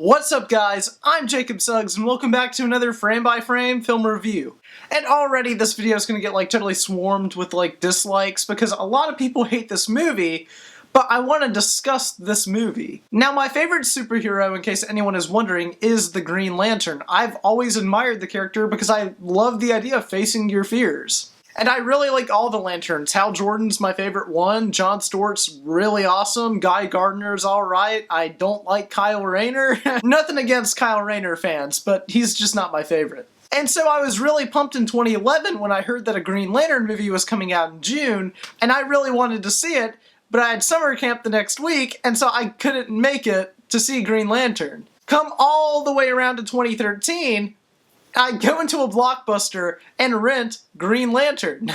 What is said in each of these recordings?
What's up guys, I'm Jacob Suggs and welcome back to another frame-by-frame film review. And already this video is going to get totally swarmed with dislikes because a lot of people hate this movie, but I want to discuss this movie. Now my favorite superhero, in case anyone is wondering, is the Green Lantern. I've always admired the character because I love the idea of facing your fears. And I really like all the Lanterns. Hal Jordan's my favorite one, John Stewart's really awesome, Guy Gardner's alright, I don't like Kyle Rayner. Nothing against Kyle Rayner fans, but he's just not my favorite. And so I was really pumped in 2011 when I heard that a Green Lantern movie was coming out in June, and I really wanted to see it, but I had summer camp the next week, and so I couldn't make it to see Green Lantern. Come all the way around to 2013, I go into a Blockbuster and rent Green Lantern.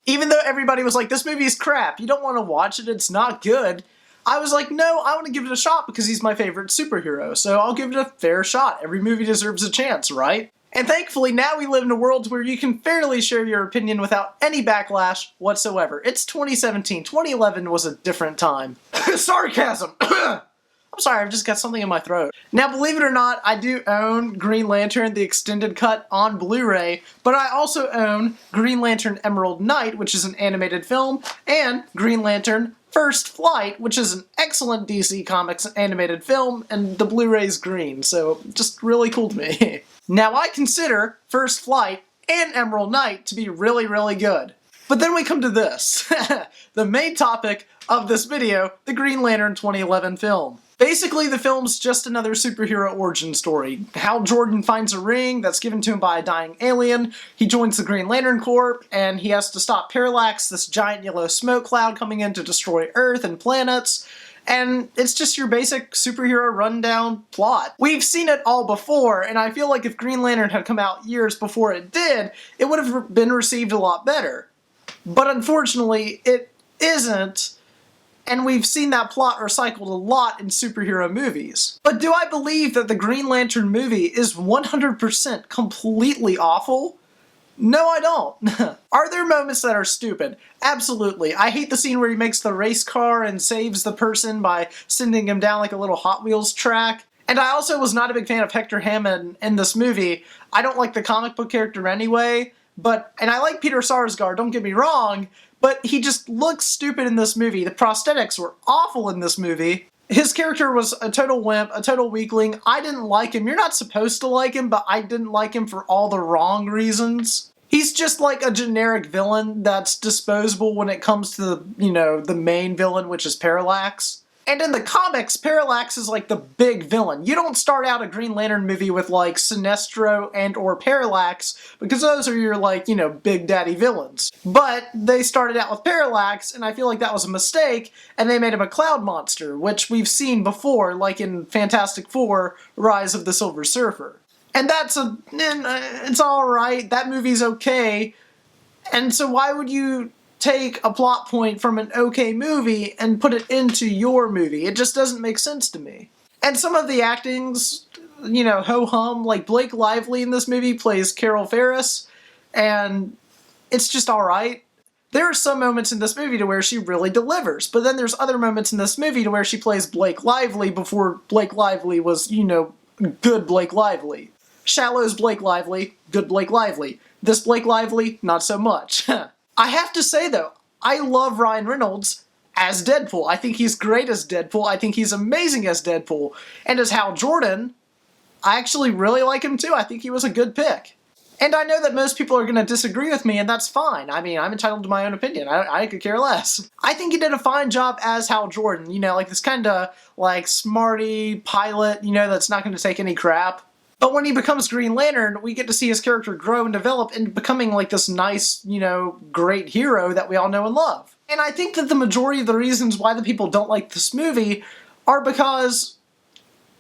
Even though everybody was like, this movie's crap, you don't want to watch it, it's not good. I was like, no, I want to give it a shot because he's my favorite superhero, so I'll give it a fair shot. Every movie deserves a chance, right? And thankfully, now we live in a world where you can fairly share your opinion without any backlash whatsoever. It's 2017. 2011 was a different time. Sarcasm! I'm sorry, I've just got something in my throat. Now, believe it or not, I do own Green Lantern, the extended cut on Blu-ray, but I also own Green Lantern Emerald Knight, which is an animated film, and Green Lantern First Flight, which is an excellent DC Comics animated film, and the Blu-ray's green, so just really cool to me. Now, I consider First Flight and Emerald Knight to be really, really good. But then we come to this, the main topic of this video, the Green Lantern 2011 film. Basically, the film's just another superhero origin story. Hal Jordan finds a ring that's given to him by a dying alien, he joins the Green Lantern Corps, and he has to stop Parallax, this giant yellow smoke cloud coming in to destroy Earth and planets, and it's just your basic superhero rundown plot. We've seen it all before, and I feel like if Green Lantern had come out years before it did, it would have been received a lot better. But unfortunately, it isn't. And we've seen that plot recycled a lot in superhero movies. But do I believe that the Green Lantern movie is 100% completely awful? No, I don't. Are there moments that are stupid? Absolutely. I hate the scene where he makes the race car and saves the person by sending him down like a little Hot Wheels track. And I also was not a big fan of Hector Hammond in this movie. I don't like the comic book character anyway, and I like Peter Sarsgaard, don't get me wrong, but he just looks stupid in this movie. The prosthetics were awful in this movie. His character was a total wimp, a total weakling. I didn't like him. You're not supposed to like him, but I didn't like him for all the wrong reasons. He's just like a generic villain that's disposable when it comes to the main villain, which is Parallax. And in the comics, Parallax is like the big villain. You don't start out a Green Lantern movie with Sinestro and or Parallax, because those are your big daddy villains. But they started out with Parallax, and I feel like that was a mistake, and they made him a cloud monster, which we've seen before, like in Fantastic Four, Rise of the Silver Surfer. And it's alright, that movie's okay, and so why would you take a plot point from an okay movie and put it into your movie? It just doesn't make sense to me. And some of the actings, ho-hum, like Blake Lively in this movie plays Carol Ferris, and it's just alright. There are some moments in this movie to where she really delivers, but then there's other moments in this movie to where she plays Blake Lively before Blake Lively was, good Blake Lively. Shallow's Blake Lively, good Blake Lively. This Blake Lively, not so much. I have to say though, I love Ryan Reynolds as Deadpool. I think he's great as Deadpool. I think he's amazing as Deadpool. And as Hal Jordan, I actually really like him too. I think he was a good pick. And I know that most people are going to disagree with me, and that's fine. I mean, I'm entitled to my own opinion. I could care less. I think he did a fine job as Hal Jordan. This kind of smarty pilot, that's not going to take any crap. But when he becomes Green Lantern, we get to see his character grow and develop into becoming this nice, great hero that we all know and love. And I think that the majority of the reasons why the people don't like this movie are because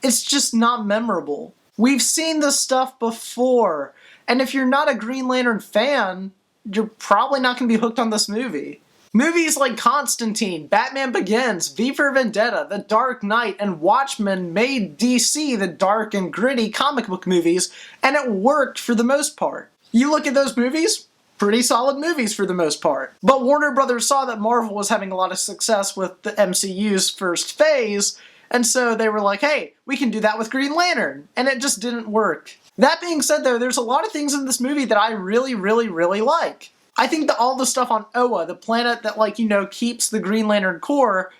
it's just not memorable. We've seen this stuff before, and if you're not a Green Lantern fan, you're probably not going to be hooked on this movie. Movies like Constantine, Batman Begins, V for Vendetta, The Dark Knight, and Watchmen made DC the dark and gritty comic book movies, and it worked for the most part. You look at those movies, pretty solid movies for the most part. But Warner Brothers saw that Marvel was having a lot of success with the MCU's first phase, And so they were like, hey, we can do that with Green Lantern. And it just didn't work. That being said, though, there's a lot of things in this movie that I really, really, really like. I think that all the stuff on Oa, the planet that, like, you know, keeps the Green Lantern Corps,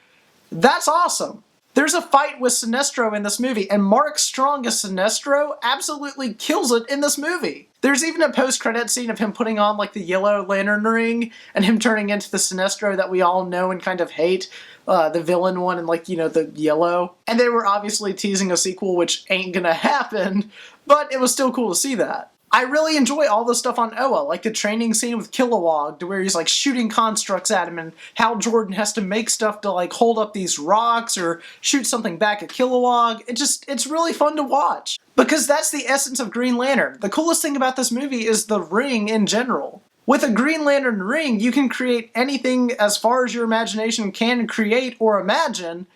that's awesome. There's a fight with Sinestro in this movie, and Mark Strong as Sinestro absolutely kills it in this movie. There's even a post-credit scene of him putting on, like, the yellow lantern ring, and him turning into the Sinestro that we all know and kind of hate, the villain one, and, like, you know, the yellow. And they were obviously teasing a sequel, which ain't gonna happen, but it was still cool to see that. I really enjoy all the stuff on Oa, like the training scene with Kilowog, to where he's like shooting constructs at him, and Hal Jordan has to make stuff to like hold up these rocks or shoot something back at Kilowog. It's really fun to watch. Because that's the essence of Green Lantern. The coolest thing about this movie is the ring in general. With a Green Lantern ring, you can create anything as far as your imagination can create or imagine,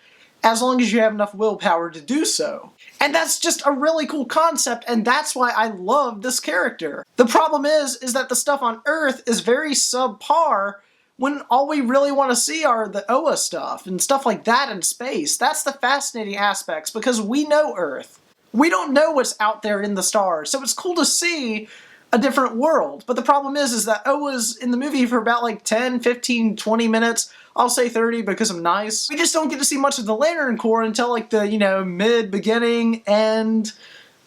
as long as you have enough willpower to do so. And that's just a really cool concept, and that's why I love this character. The problem is that the stuff on Earth is very subpar when all we really want to see are the Oa stuff and stuff like that in space. That's the fascinating aspects, because we know Earth. We don't know what's out there in the stars, so it's cool to see a different world. But the problem is that Oa's in the movie for about like 10, 15, 20 minutes. I'll say 30 because I'm nice. We just don't get to see much of the Lantern Corps until like the, you know, mid-beginning, and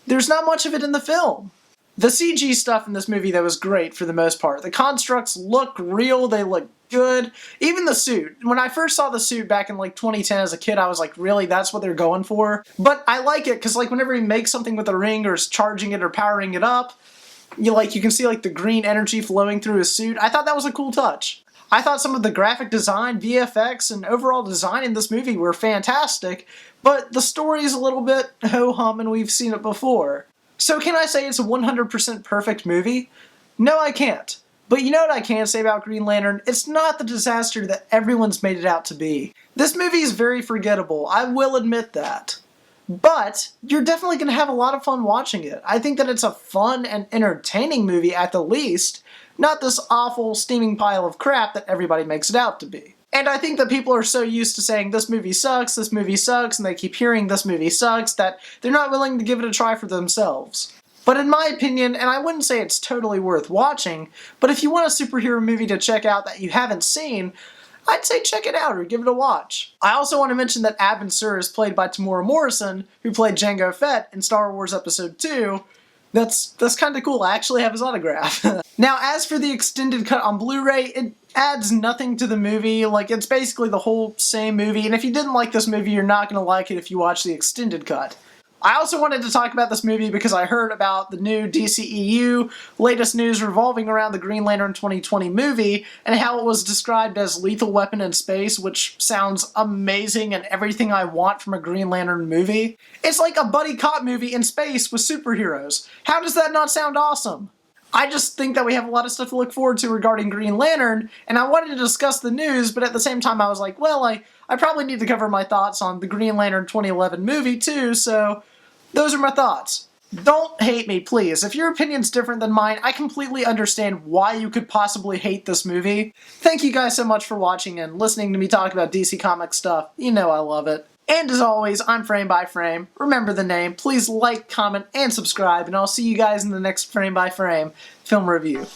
there's not much of it in the film. The CG stuff in this movie, though, is great for the most part. The constructs look real, they look good. Even the suit. When I first saw the suit back in like 2010 as a kid, I was like, really, that's what they're going for? But I like it, because like whenever he makes something with a ring or is charging it or powering it up, you can see like the green energy flowing through his suit. I thought that was a cool touch. I thought some of the graphic design, VFX, and overall design in this movie were fantastic, but the story is a little bit ho-hum and we've seen it before. So can I say it's a 100% perfect movie? No, I can't. But you know what I can say about Green Lantern? It's not the disaster that everyone's made it out to be. This movie is very forgettable, I will admit that. But you're definitely going to have a lot of fun watching it. I think that it's a fun and entertaining movie at the least, not this awful steaming pile of crap that everybody makes it out to be. And I think that people are so used to saying this movie sucks, and they keep hearing this movie sucks, that they're not willing to give it a try for themselves. But in my opinion, and I wouldn't say it's totally worth watching, but if you want a superhero movie to check out that you haven't seen, I'd say check it out or give it a watch. I also want to mention that Abin Sur is played by Tamora Morrison, who played Jango Fett in Star Wars Episode 2. That's kind of cool. I actually have his autograph. Now, as for the extended cut on Blu-ray, it adds nothing to the movie. Like, it's basically the whole same movie, and if you didn't like this movie, you're not going to like it if you watch the extended cut. I also wanted to talk about this movie because I heard about the new DCEU latest news revolving around the Green Lantern 2020 movie and how it was described as Lethal Weapon in space, which sounds amazing and everything I want from a Green Lantern movie. It's like a buddy cop movie in space with superheroes. How does that not sound awesome? I just think that we have a lot of stuff to look forward to regarding Green Lantern, and I wanted to discuss the news, but at the same time I was like, well, I probably need to cover my thoughts on the Green Lantern 2011 movie too, so those are my thoughts. Don't hate me, please. If your opinion's different than mine, I completely understand why you could possibly hate this movie. Thank you guys so much for watching and listening to me talk about DC Comics stuff. You know I love it. And as always, I'm Frame by Frame. Remember the name. Please like, comment, and subscribe, and I'll see you guys in the next Frame by Frame film review.